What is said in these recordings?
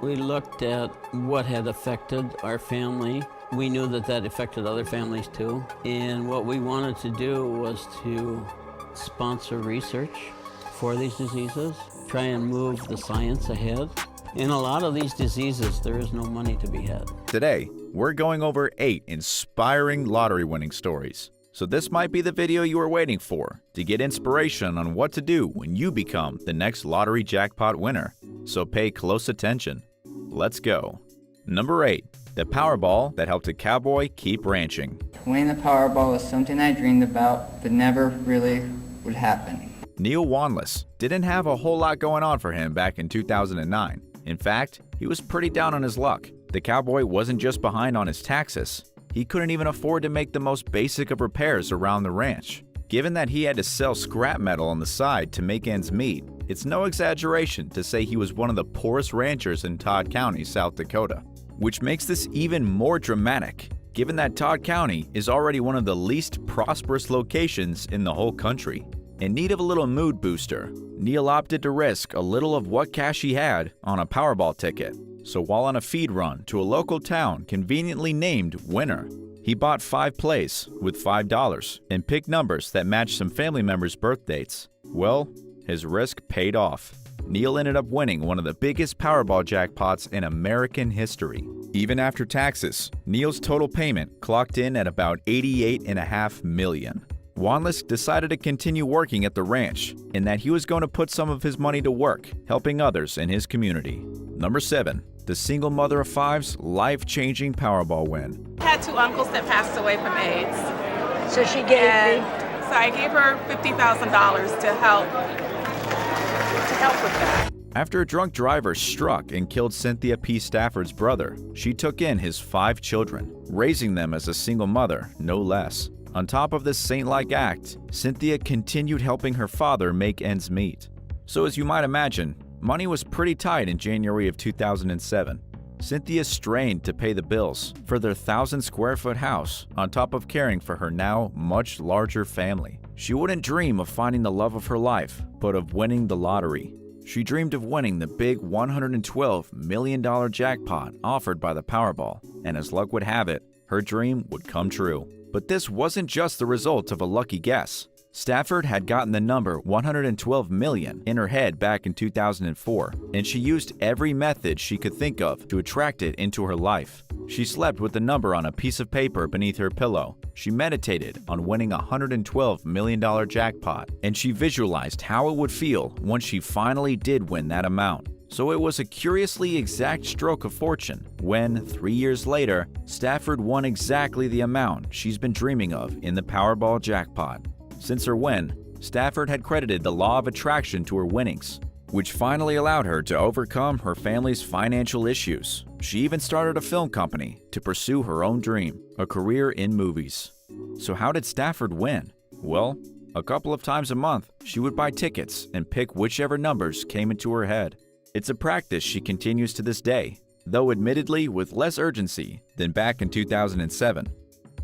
We looked at what had affected our family. We knew that that affected other families too. And what we wanted to do was to sponsor research for these diseases, try and move the science ahead. In a lot of these diseases, there is no money to be had. Today, we're going over 8 inspiring lottery winning stories. So this might be the video you were waiting for to get inspiration on what to do when you become the next lottery jackpot winner. So pay close attention. Let's go. Number 8. The Powerball that helped a cowboy keep ranching. Winning the Powerball was something I dreamed about, but never really would happen. Neil Wanless didn't have a whole lot going on for him back in 2009. In fact, he was pretty down on his luck. The cowboy wasn't just behind on his taxes. He couldn't even afford to make the most basic of repairs around the ranch. Given that he had to sell scrap metal on the side to make ends meet, it's no exaggeration to say he was one of the poorest ranchers in Todd County, South Dakota. Which makes this even more dramatic, given that Todd County is already one of the least prosperous locations in the whole country. In need of a little mood booster, Neil opted to risk a little of what cash he had on a Powerball ticket. So while on a feed run to a local town conveniently named Winner, he bought 5 plays with $5 and picked numbers that matched some family members' birth dates. Well, his risk paid off. Neil ended up winning one of the biggest Powerball jackpots in American history. Even after taxes, Neil's total payment clocked in at about $88.5 million. Wanless decided to continue working at the ranch, in that he was going to put some of his money to work, helping others in his community. Number 7. The single mother of 5's life-changing Powerball win. I had 2 uncles that passed away from AIDS. So she gave me? So I gave her $50,000 to help with that. After a drunk driver struck and killed Cynthia P. Stafford's brother, she took in his 5 children, raising them as a single mother, no less. On top of this saint-like act, Cynthia continued helping her father make ends meet. So as you might imagine, money was pretty tight in January of 2007. Cynthia strained to pay the bills for their 1,000-square-foot house on top of caring for her now much larger family. She wouldn't dream of finding the love of her life, but of winning the lottery. She dreamed of winning the big $112 million jackpot offered by the Powerball, and as luck would have it, her dream would come true. But this wasn't just the result of a lucky guess. Stafford had gotten the number 112 million in her head back in 2004, and she used every method she could think of to attract it into her life. She slept with the number on a piece of paper beneath her pillow. She meditated on winning a $112 million jackpot, and she visualized how it would feel once she finally did win that amount. So it was a curiously exact stroke of fortune when, 3 years later, Stafford won exactly the amount she's been dreaming of in the Powerball jackpot. Since her win, Stafford had credited the law of attraction to her winnings, which finally allowed her to overcome her family's financial issues. She even started a film company to pursue her own dream, a career in movies. So how did Stafford win? Well, a couple of times a month, she would buy tickets and pick whichever numbers came into her head. It's a practice she continues to this day, though admittedly with less urgency than back in 2007.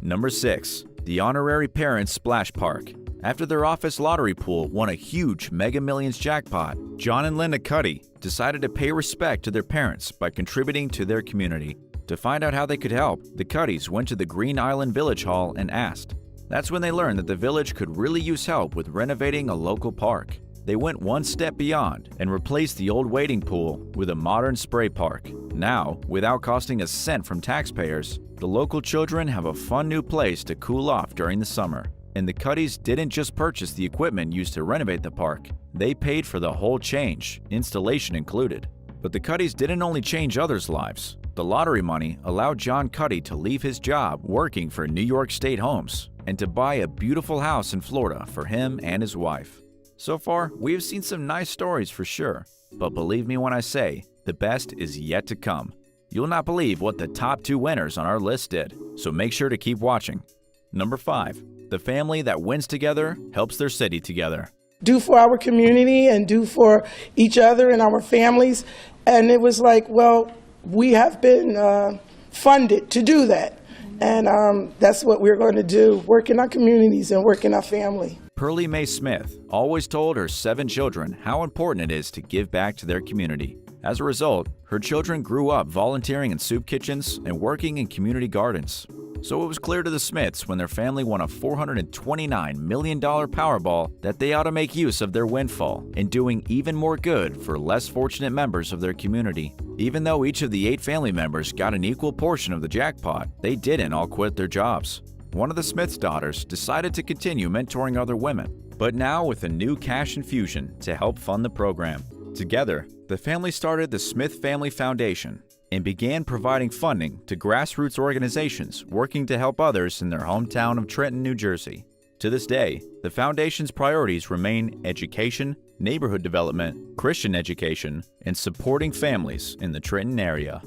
Number 6. The Honorary Parents Splash Park. After their office lottery pool won a huge Mega Millions jackpot, John and Linda Cuddy decided to pay respect to their parents by contributing to their community. To find out how they could help, the Cuddys went to the Green Island Village Hall and asked. That's when they learned that the village could really use help with renovating a local park. They went one step beyond and replaced the old wading pool with a modern spray park. Now, without costing a cent from taxpayers, the local children have a fun new place to cool off during the summer. And the Cuddys didn't just purchase the equipment used to renovate the park, they paid for the whole change, installation included. But the Cuddys didn't only change others' lives. The lottery money allowed John Cuddy to leave his job working for New York State Homes and to buy a beautiful house in Florida for him and his wife. So far, we have seen some nice stories for sure, but believe me when I say, the best is yet to come. You'll not believe what the top 2 winners on our list did, so make sure to keep watching. Number 5. The family that wins together helps their city together. Do for our community and do for each other and our families. And it was like, well, we have been funded to do that. And that's what we're going to do, work in our communities and work in our family. Pearlie Mae Smith always told her 7 children how important it is to give back to their community. As a result, her children grew up volunteering in soup kitchens and working in community gardens. So it was clear to the Smiths when their family won a $429 million Powerball that they ought to make use of their windfall in doing even more good for less fortunate members of their community. Even though each of the 8 family members got an equal portion of the jackpot, they didn't all quit their jobs. One of the Smiths' daughters decided to continue mentoring other women, but now with a new cash infusion to help fund the program. Together, the family started the Smith Family Foundation and began providing funding to grassroots organizations working to help others in their hometown of Trenton, New Jersey. To this day, the foundation's priorities remain education, neighborhood development, Christian education, and supporting families in the Trenton area.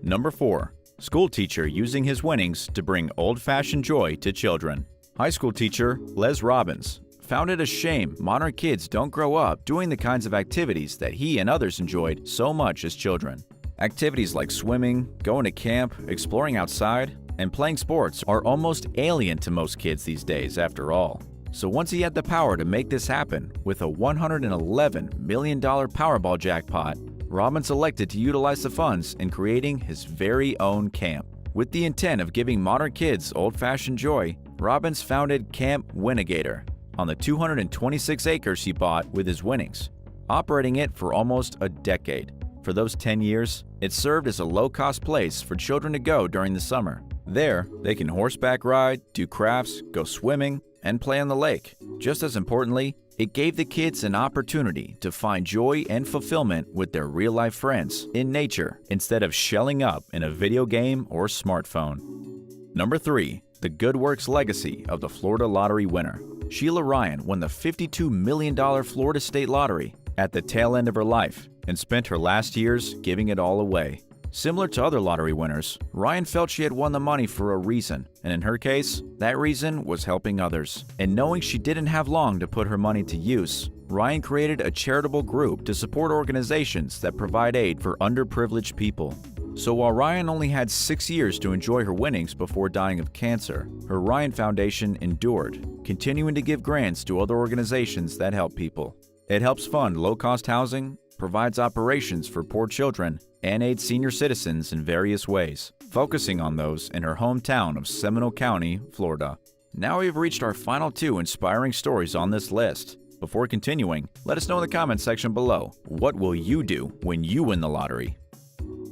Number 4. School teacher using his winnings to bring old-fashioned joy to children. High school teacher Les Robbins found it a shame modern kids don't grow up doing the kinds of activities that he and others enjoyed so much as children. Activities like swimming, going to camp, exploring outside, and playing sports are almost alien to most kids these days after all. So once he had the power to make this happen with a $111 million Powerball jackpot, Robbins elected to utilize the funds in creating his very own camp. With the intent of giving modern kids old-fashioned joy, Robbins founded Camp Winnegator on the 226 acres he bought with his winnings, operating it for almost a decade. For those 10 years, it served as a low-cost place for children to go during the summer. There, they can horseback ride, do crafts, go swimming, and play on the lake. Just as importantly, it gave the kids an opportunity to find joy and fulfillment with their real-life friends in nature instead of shelling up in a video game or smartphone. Number 3. The good works legacy of the Florida Lottery winner. Sheila Ryan won the $52 million Florida State Lottery at the tail end of her life and spent her last years giving it all away. Similar to other lottery winners, Ryan felt she had won the money for a reason, and in her case, that reason was helping others. And knowing she didn't have long to put her money to use, Ryan created a charitable group to support organizations that provide aid for underprivileged people. So while Ryan only had 6 years to enjoy her winnings before dying of cancer, her Ryan Foundation endured, continuing to give grants to other organizations that help people. It helps fund low-cost housing, provides operations for poor children, and aids senior citizens in various ways, focusing on those in her hometown of Seminole County, Florida. Now we've reached our final 2 inspiring stories on this list. Before continuing, let us know in the comments section below, what will you do when you win the lottery?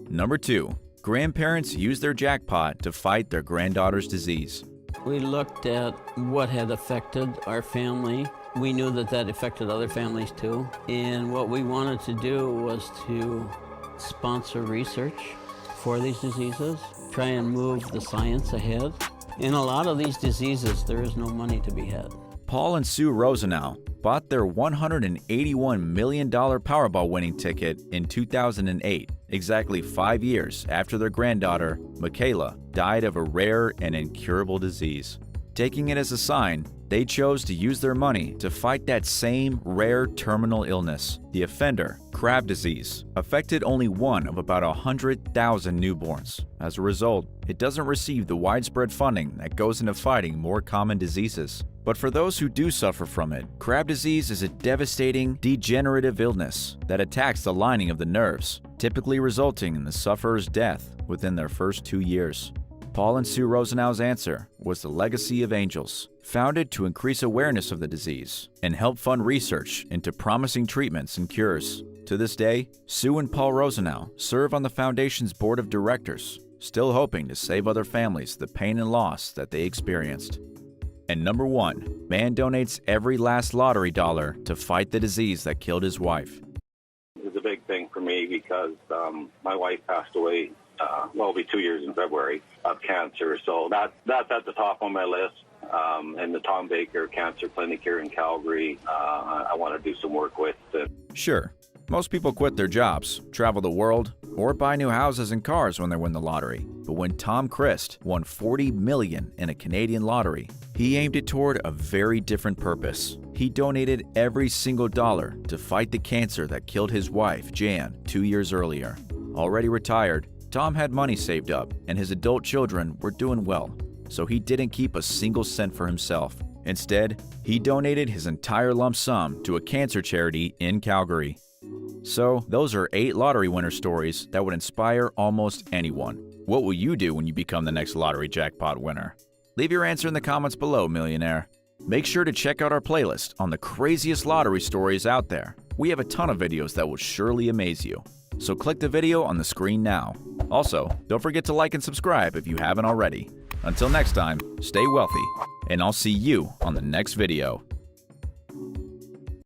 Number 2. Grandparents use their jackpot to fight their granddaughter's disease. We looked at what had affected our family. We knew that that affected other families too. And what we wanted to do was to sponsor research for these diseases, try and move the science ahead. In a lot of these diseases, there is no money to be had. Paul and Sue Rosenau bought their $181 million Powerball winning ticket in 2008, exactly 5 years after their granddaughter, Michaela, died of a rare and incurable disease. Taking it as a sign, they chose to use their money to fight that same rare terminal illness. The offender, crab disease, affected only one of about 100,000 newborns. As a result, it doesn't receive the widespread funding that goes into fighting more common diseases. But for those who do suffer from it, crab disease is a devastating, degenerative illness that attacks the lining of the nerves, typically resulting in the sufferer's death within their first 2 years. Paul and Sue Rosenau's answer was the Legacy of Angels, founded to increase awareness of the disease and help fund research into promising treatments and cures. To this day, Sue and Paul Rosenau serve on the foundation's board of directors, still hoping to save other families the pain and loss that they experienced. And number 1, man donates every last lottery dollar to fight the disease that killed his wife. It was a big thing for me because my wife passed away, it'll be 2 years in February, of cancer. So that's at the top on my list. And the Tom Baker Cancer Clinic here in Calgary, I want to do some work with. Sure, most people quit their jobs, travel the world, or buy new houses and cars when they win the lottery. But when Tom Christ won $40 million in a Canadian lottery, he aimed it toward a very different purpose. He donated every single dollar to fight the cancer that killed his wife, Jan, 2 years earlier. Already retired, Tom had money saved up, and his adult children were doing well, so he didn't keep a single cent for himself. Instead, he donated his entire lump sum to a cancer charity in Calgary. So, those are 8 lottery winner stories that would inspire almost anyone. What will you do when you become the next lottery jackpot winner? Leave your answer in the comments below, Millionaire. Make sure to check out our playlist on the craziest lottery stories out there. We have a ton of videos that will surely amaze you. So click the video on the screen now. Also, don't forget to like and subscribe if you haven't already. Until next time, stay wealthy, and I'll see you on the next video.